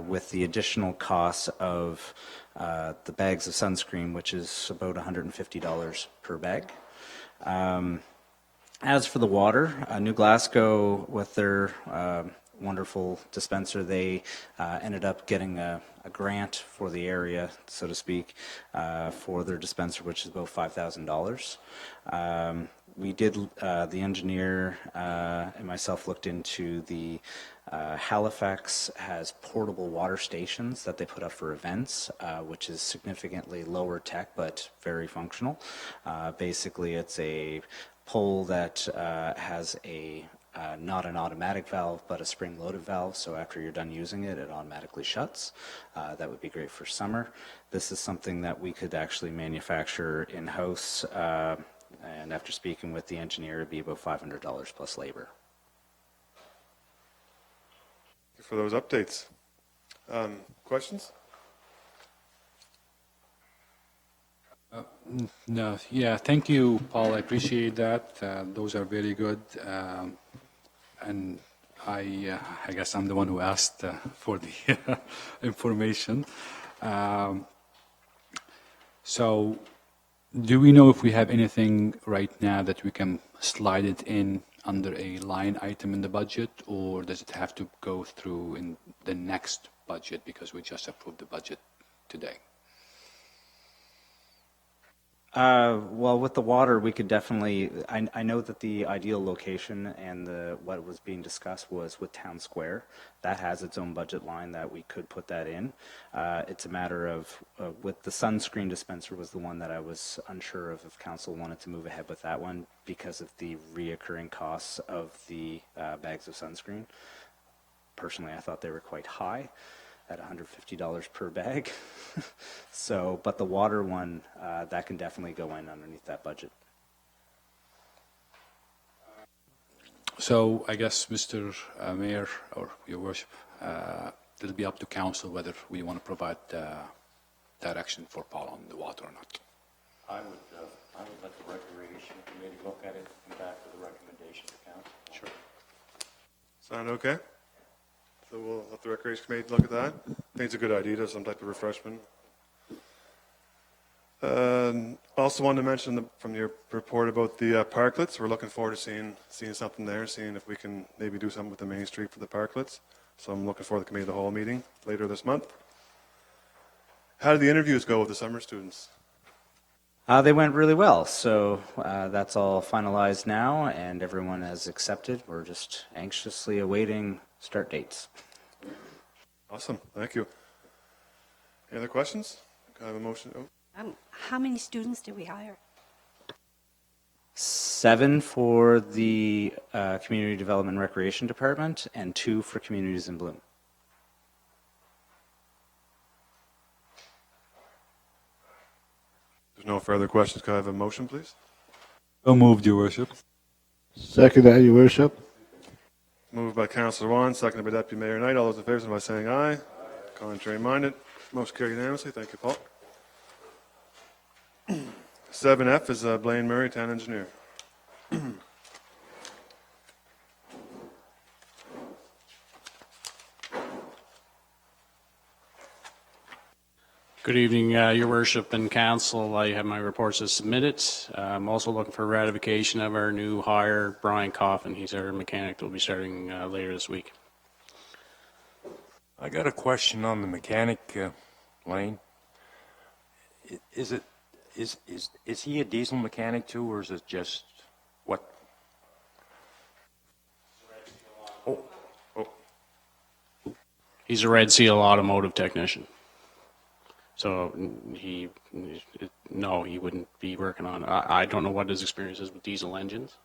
S9: with the additional cost of the bags of sunscreen, which is about $150 per bag. As for the water, New Glasgow, with their wonderful dispenser, they ended up getting a grant for the area, so to speak, for their dispenser, which is about $5,000. We did, the engineer and myself looked into the Halifax has portable water stations that they put up for events, which is significantly lower tech but very functional. Basically, it's a pole that has a not an automatic valve, but a spring-loaded valve, so after you're done using it, it automatically shuts. That would be great for summer. This is something that we could actually manufacture in-house, and after speaking with the engineer, it'd be about $500 plus labor.
S1: Thank you for those updates. Questions?
S5: No, yeah, thank you, Paul. I appreciate that. Those are very good. And I guess I'm the one who asked for the information. So, do we know if we have anything right now that we can slide it in under a line item in the budget, or does it have to go through in the next budget because we just approved the budget today?
S9: Well, with the water, we could definitely, I know that the ideal location and what was being discussed was with Town Square. That has its own budget line that we could put that in. It's a matter of, with the sunscreen dispenser was the one that I was unsure of if council wanted to move ahead with that one because of the reoccurring costs of the bags of sunscreen. Personally, I thought they were quite high at $150 per bag. So, but the water one, that can definitely go in underneath that budget.
S5: So I guess, Mr. Mayor, or Your Worship, it'll be up to council whether we want to provide direction for Paul on the water or not.
S2: I would let the Recreation Committee look at it and back to the recommendation to council.
S5: Sure.
S1: Sound okay? So we'll let the Recreation Committee look at that. I think it's a good idea to have some type of refreshment. Also wanted to mention from your report about the parklets. We're looking forward to seeing something there, seeing if we can maybe do something with the Main Street for the parklets. So I'm looking forward to the committee of the whole meeting later this month. How did the interviews go with the summer students?
S9: They went really well. So that's all finalized now, and everyone has accepted. We're just anxiously awaiting start dates.
S1: Awesome, thank you. Any other questions? Can I have a motion? Oh.
S10: How many students did we hire?
S9: 7 for the Community Development and Recreation Department and 2 for Communities in Bloom.
S1: There's no further questions. Can I have a motion, please?
S5: So moved, Your Worship.
S4: Second that, Your Worship.
S1: Moved by Councillor Wan, seconded by Deputy Mayor Knight. All those in favor, signify by saying aye. Contrary minded. Motion carried unanimously. Thank you, Paul. 7F is Blaine Murray, Town Engineer.
S11: Good evening, Your Worship and Council. I have my reports as submitted. I'm also looking for ratification of our new hire, Brian Coffin. He's our mechanic that will be starting later this week.
S2: I got a question on the mechanic, Lane. Is he a diesel mechanic too, or is it just what? Oh.
S11: He's a Red Seal automotive technician. So he wouldn't be working on, I don't know what his experience is with diesel engines,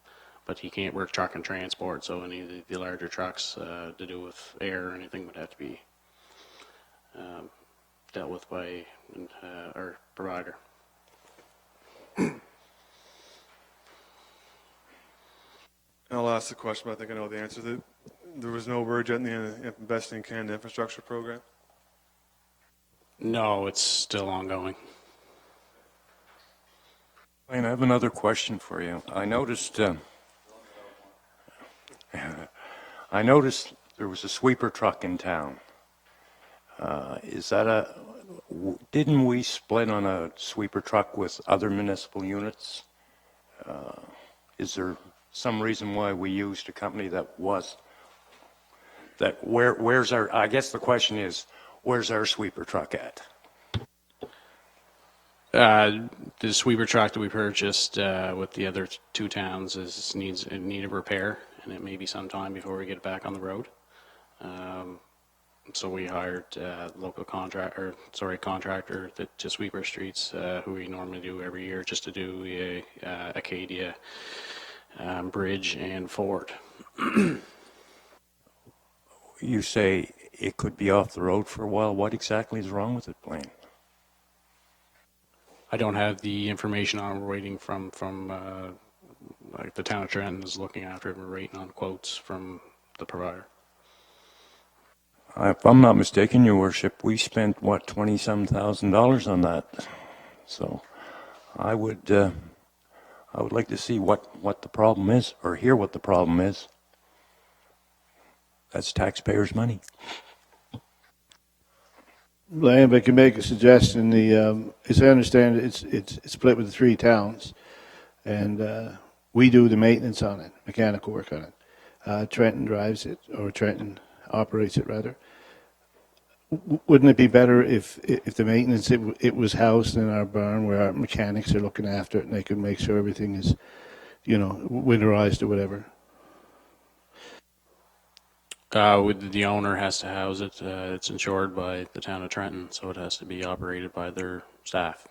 S11: but he can't work truck and transport. So any of the larger trucks to do with air or anything would have to be dealt with by our provider.
S1: I'll ask the question, but I think I know the answer. There was no word yet in the Investing in Canada Infrastructure Program?
S11: No, it's still ongoing.
S2: Lane, I have another question for you. I noticed there was a sweeper truck in town. Didn't we split on a sweeper truck with other municipal units? Is there some reason why we used a company where's our, I guess the question is, where's our sweeper truck at?
S11: The sweeper truck that we purchased with the other 2 towns needs a repair, and it may be some time before we get it back on the road. So we hired local contractor to sweep our streets, who we normally do every year, just to do Acadia, Bridge, and Ford.
S2: You say it could be off the road for a while. What exactly is wrong with it, Blaine?
S11: I don't have the information on. We're waiting from like the town of Trenton is looking after it. We're waiting on quotes from the provider.
S2: If I'm not mistaken, Your Worship, we spent, $20-some thousand on that. So I would like to see what the problem is, or hear what the problem is. That's taxpayers' money.
S4: If I can make a suggestion, as I understand it, it's split with the three towns, and we do the maintenance on it, mechanical work on it. Trenton drives it, or Trenton operates it rather. Wouldn't it be better if the maintenance it was housed in our barn where our mechanics are looking after it and they could make sure everything is, winterized or whatever?
S11: The owner has to house it. It's insured by the town of Trenton, so it has to be operated by their staff.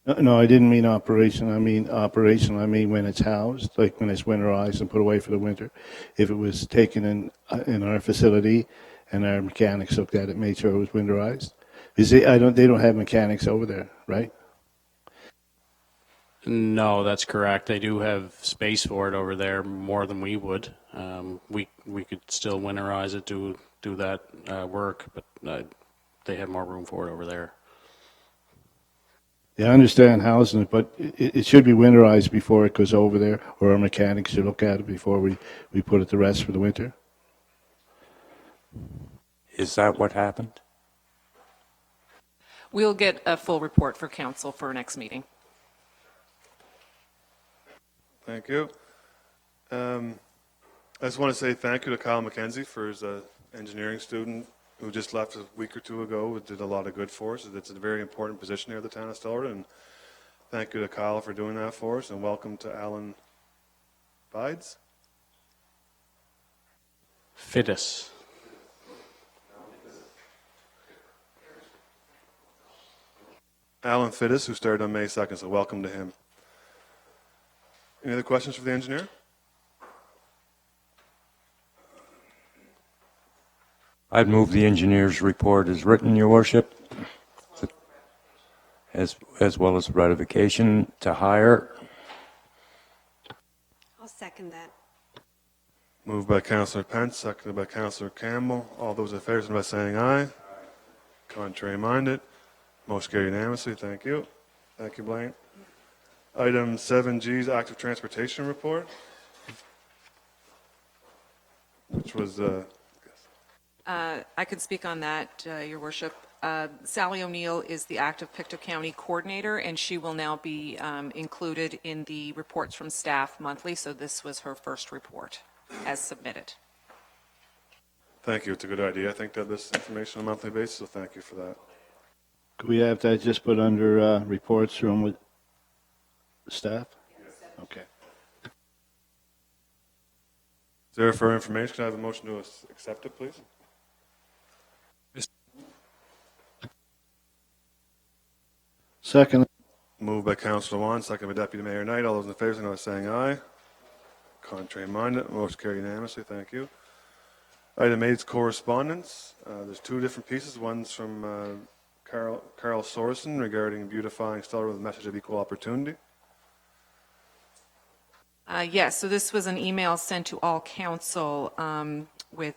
S4: No, I didn't mean operation. I mean operational. I mean when it's housed, like when it's winterized and put away for the winter. If it was taken in our facility, and our mechanics looked at it, made sure it was winterized. They don't have mechanics over there, right?
S11: No, that's correct. They do have space for it over there, more than we would. We could still winterize it, do that work, but they have more room for it over there.
S4: Yeah, I understand housing it, but it should be winterized before it goes over there, or our mechanics should look at it before we put it to rest for the winter.
S2: Is that what happened?
S3: We'll get a full report for council for next meeting.
S1: Thank you. I just want to say thank you to Kyle McKenzie for his engineering student who just left a week or two ago. It did a lot of good for us. It's a very important position here at the town of Stellarton. And thank you to Kyle for doing that for us. And welcome to Alan Bides.
S11: Fittis.
S1: Alan Fittis, who started on May 2nd, so welcome to him. Any other questions for the engineer?
S2: I'd move the engineer's report as written, Your Worship, as well as ratification to hire.
S10: I'll second that.
S1: Moved by Councillor Pence, seconded by Councillor Campbell. All those in favor, by saying aye. Contrary minded. Motion carried unanimously. Thank you. Thank you, Blaine. Item 7G is active transportation report, which was
S3: I could speak on that, Your Worship. Sally O'Neill is the active Pictou County coordinator, and she will now be included in the reports from staff monthly, so this was her first report as submitted.
S1: Thank you. It's a good idea. I think to have this information on a monthly basis, so thank you for that.
S4: Could we have that just put under reports from with staff? Okay.
S1: Is there for information? Can I have a motion to accept it, please?
S4: Second.
S1: Moved by Councillor Wan, seconded by Deputy Mayor Knight. All those in favor, signify by saying aye. Contrary minded. Motion carried unanimously. Thank you. Item 8 is correspondence. There's two different pieces. One's from Carl Sorensen regarding beautifying Stellarton with a message of equal opportunity.
S3: Yes, so this was an email sent to all council with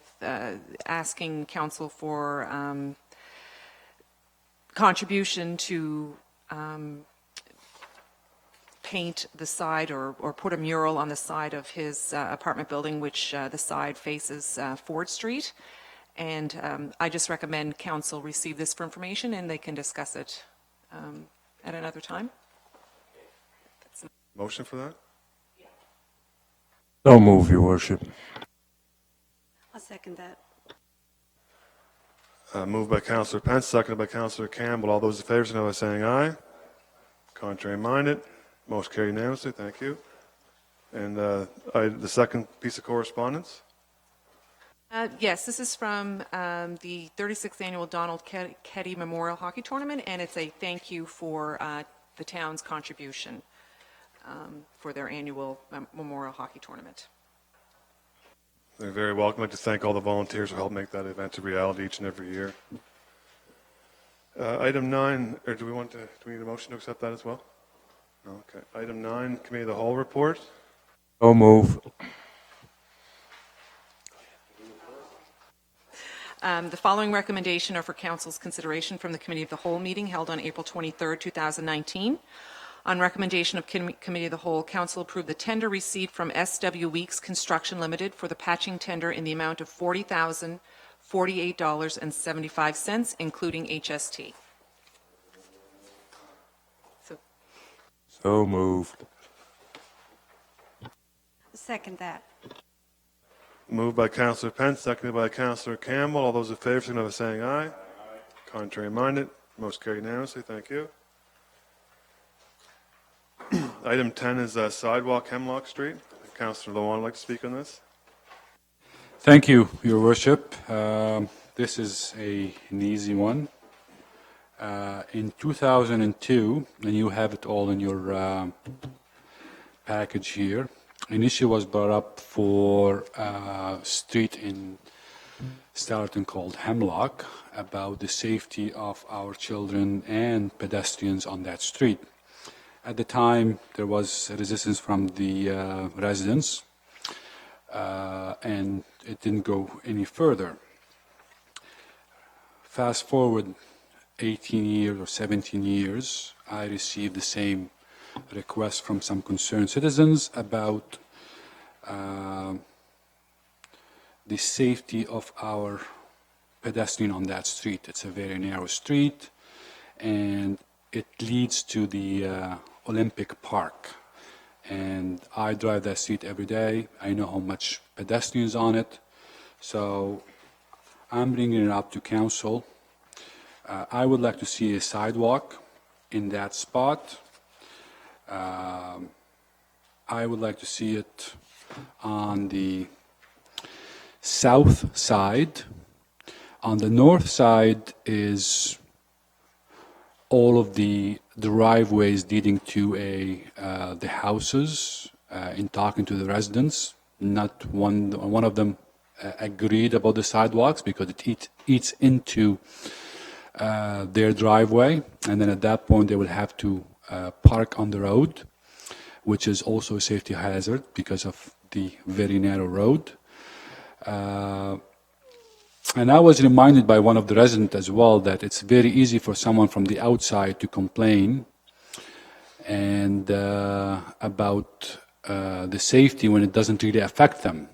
S3: asking council for contribution to paint the side or put a mural on the side of his apartment building, which the side faces Ford Street. And I just recommend council receive this for information and they can discuss it at another time.
S1: Motion for that?
S2: So move, Your Worship.
S10: I'll second that.
S1: Moved by Councillor Pence, seconded by Councillor Campbell. All those in favor, signify by saying aye. Contrary minded. Motion carried unanimously. Thank you. And the second piece of correspondence?
S3: Yes, this is from the 36th Annual Donald Keddy Memorial Hockey Tournament, and it's a thank you for the town's contribution for their annual Memorial Hockey Tournament.
S1: They're very welcome. I'd like to thank all the volunteers who help make that event a reality each and every year. Item 9, or do we need a motion to accept that as well? No, okay. Item 9, Committee of the Whole report.
S2: So move.
S3: The following recommendation are for council's consideration from the Committee of the Whole meeting held on April 23rd, 2019. On recommendation of Committee of the Whole, council approved the tender received from SW Weeks Construction Limited for the patching tender in the amount of $48.75, including HST. So
S2: So moved.
S10: Second that.
S1: Moved by Councillor Pence, seconded by Councillor Campbell. All those in favor, signify by saying aye. Contrary minded, motion carried unanimously. Thank you. Item 10 is sidewalk Hemlock Street. Councillor Luan would like to speak on this.
S5: Thank you, Your Worship. This is an easy one. In 2002, and you have it all in your package here, an issue was brought up for a street in Stellarton called Hemlock about the safety of our children and pedestrians on that street. At the time, there was resistance from the residents, and it didn't go any further. Fast forward 18 years or 17 years, I received the same request from some concerned citizens about the safety of our pedestrian on that street. It's a very narrow street, and it leads to the Olympic Park. And I drive that street every day. I know how much pedestrians on it. So I'm bringing it up to council. I would like to see a sidewalk in that spot. I would like to see it on the south side. On the north side is all of the driveways leading to the houses. In talking to the residents, not one of them agreed about the sidewalks because it eats into their driveway, and then at that point they will have to park on the road, which is also a safety hazard because of the very narrow road. And I was reminded by one of the residents as well that it's very easy for someone from the outside to complain and about the safety when it doesn't really affect them.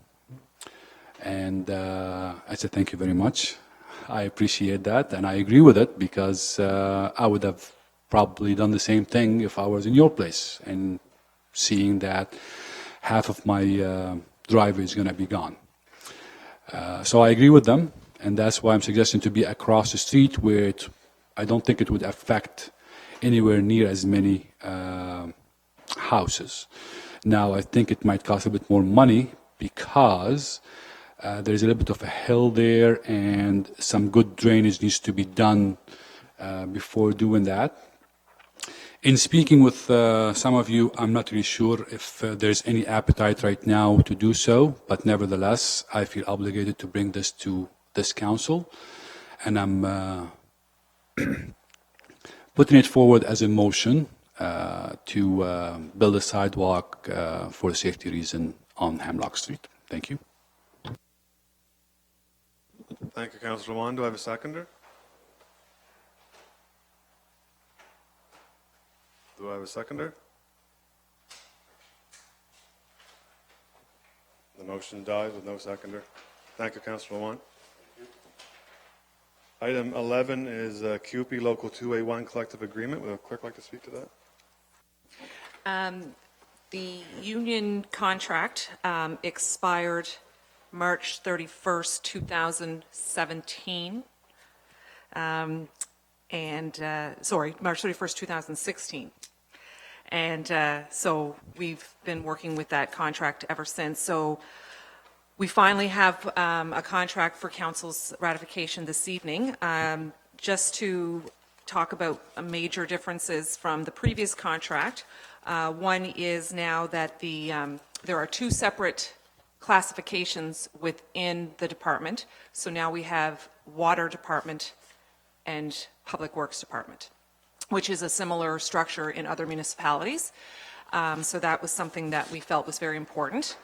S5: And I said, thank you very much. I appreciate that, and I agree with it because I would have probably done the same thing if I was in your place and seeing that half of my driveway is going to be gone. So I agree with them, and that's why I'm suggesting to be across the street where I don't think it would affect anywhere near as many houses. Now, I think it might cost a bit more money because there's a little bit of a hill there and some good drainage needs to be done before doing that. In speaking with some of you, I'm not really sure if there's any appetite right now to do so, but nevertheless, I feel obligated to bring this to this council, and I'm putting it forward as a motion to build a sidewalk for a safety reason on Hemlock Street. Thank you.
S1: Thank you, Councillor Luan. Do I have a seconder? Do I have a seconder? The motion dies with no seconder. Thank you, Councillor Luan. Item 11 is CUPE Local 2A1 Collective Agreement. Would a clerk like to speak to that?
S3: The union contract expired March 31st, 2017. March 31st, 2016. And so we've been working with that contract ever since. So we finally have a contract for council's ratification this evening. Just to talk about major differences from the previous contract, one is now that there are two separate classifications within the department. So now we have Water Department and Public Works Department, which is a similar structure in other municipalities. So that was something that we felt was very important.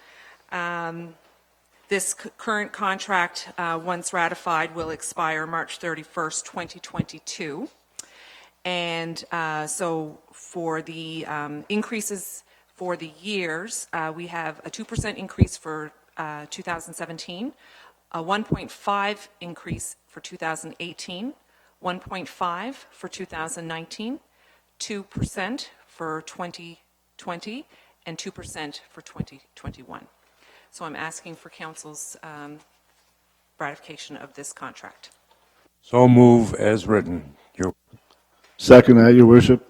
S3: This current contract, once ratified, will expire March 31st, 2022. And so for the increases for the years, we have a 2% increase for 2017, a 1.5 increase for 2018, 1.5 for 2019, 2% for 2020, and 2% for 2021. So I'm asking for council's ratification of this contract.
S2: So move as written.
S4: Second that, Your Worship.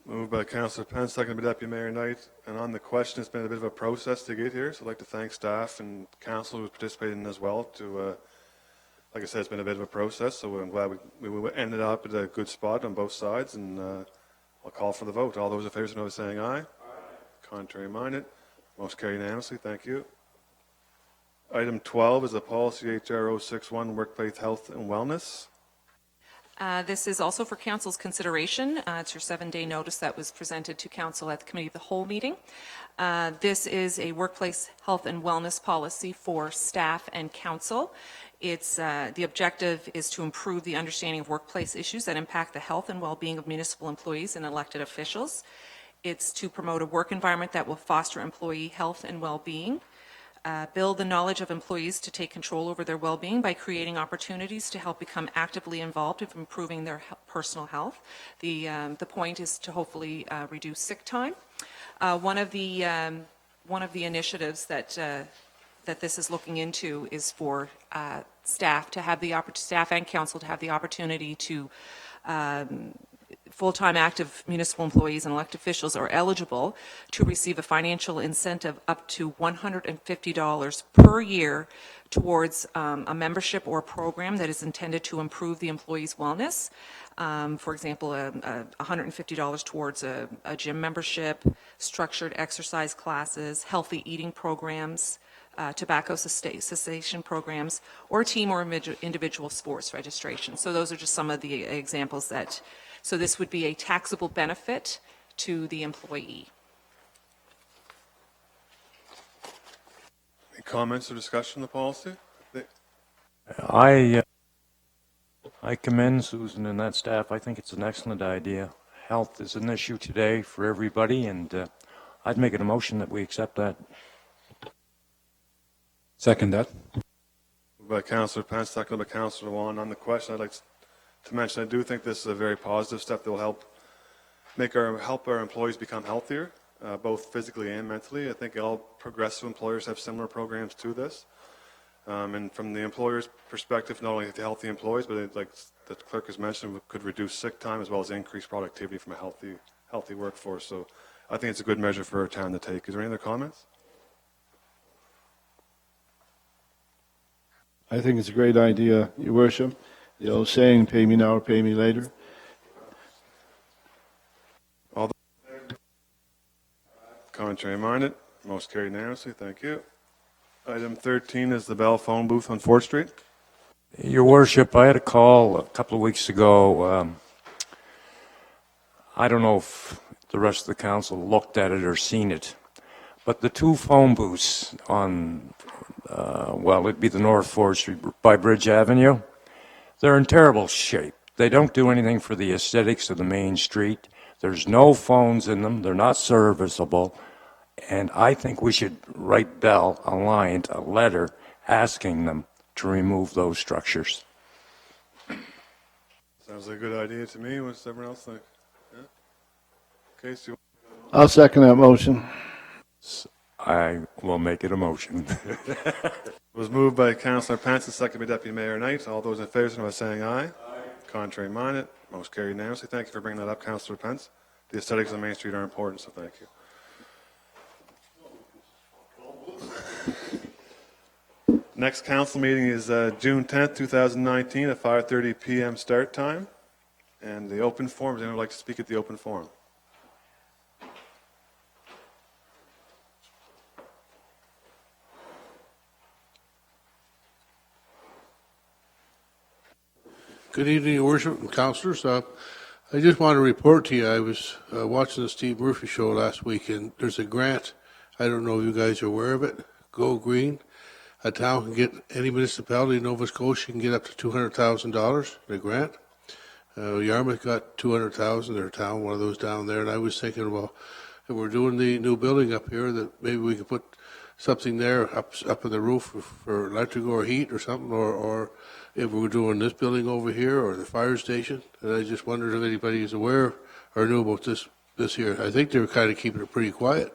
S1: Moved by Councillor Pence, seconded by Deputy Mayor Knight. And on the question, it's been a bit of a process to get here, so I'd like to thank staff and council who's participated in as well. Like I said, it's been a bit of a process, so I'm glad we ended up at a good spot on both sides, and I'll call for the vote. All those in favour, signify by saying aye. Aye. Contrary minded, most carried unanimously. Thank you. Item 12 is a policy HR 061, workplace health and wellness.
S3: This is also for council's consideration. It's your 7-day notice that was presented to council at the Committee of the Whole meeting. This is a workplace health and wellness policy for staff and council. The objective is to improve the understanding of workplace issues that impact the health and well-being of municipal employees and elected officials. It's to promote a work environment that will foster employee health and well-being. Build the knowledge of employees to take control over their well-being by creating opportunities to help become actively involved in improving their personal health. The point is to hopefully reduce sick time. One of the initiatives that this is looking into is for staff and council to have the opportunity to full-time active municipal employees and elected officials are eligible to receive a financial incentive up to $150 per year towards a membership or program that is intended to improve the employee's wellness. For example, $150 towards a gym membership, structured exercise classes, healthy eating programs, tobacco cessation programs, or team or individual sports registration. So those are just some of the examples so this would be a taxable benefit to the employee.
S1: Any comments or discussion on the policy?
S2: I commend Susan and that staff. I think it's an excellent idea. Health is an issue today for everybody, and I'd make it a motion that we accept that.
S5: Second that.
S1: Moved by Councillor Pence, seconded by Councillor Wan. On the question, I'd like to mention I do think this is a very positive step that will help our employees become healthier, both physically and mentally. I think all progressive employers have similar programs to this. And from the employer's perspective, not only the healthy employees, but like the clerk has mentioned, could reduce sick time as well as increase productivity from a healthy workforce. So I think it's a good measure for our town to take. Is there any other comments?
S4: I think it's a great idea, Your Worship. The old saying, pay me now or pay me later.
S1: Contrary minded, most carried unanimously. Thank you. Item 13 is the Bell phone booth on 4th Street.
S2: Your Worship, I had a call a couple of weeks ago. I don't know if the rest of the council looked at it or seen it, but the two phone booths on, it'd be the North 4th Street by Bridge Avenue, they're in terrible shape. They don't do anything for the aesthetics of the main street. There's no phones in them. They're not serviceable. And I think we should write Bell a letter asking them to remove those structures.
S1: Sounds like a good idea to me. What's everyone else think? Yeah? Okay, so
S4: I'll second that motion.
S2: I will make it a motion.
S1: It was moved by Councillor Pence and seconded by Deputy Mayor Knight. All those in favour, signify by saying aye. Aye. Contrary minded, most carried unanimously. Thank you for bringing that up, Councillor Pence. The aesthetics of Main Street are important, so thank you. Next council meeting is June 10th, 2019 at 5:30 p.m. start time. And the open forum, does anyone like to speak at the open forum?
S12: Good evening, Your Worship and Councillors. I just want to report to you, I was watching the Steve Murphy show last week, and there's a grant. I don't know if you guys are aware of it. Go Green. A town can get, any municipality in Nova Scotia can get up to $200,000 in a grant. Yarmouth got $200,000, their town, one of those down there. And I was thinking, well, if we're doing the new building up here, that maybe we could put something there up in the roof for electrical or heat or something, or if we're doing this building over here or the fire station. And I just wondered if anybody is aware or knew about this here. I think they were kind of keeping it pretty quiet.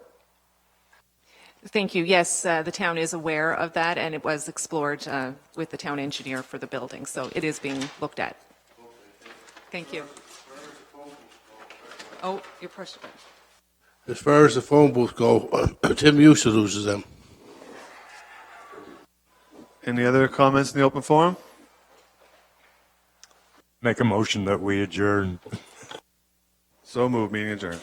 S3: Thank you. Yes, the town is aware of that, and it was explored with the town engineer for the building, so it is being looked at. Thank you. Oh, your question.
S12: As far as the phone booth go, Tim used to loses them.
S1: Any other comments in the open forum?
S2: Make a motion that we adjourn.
S1: So moved, meeting adjourned.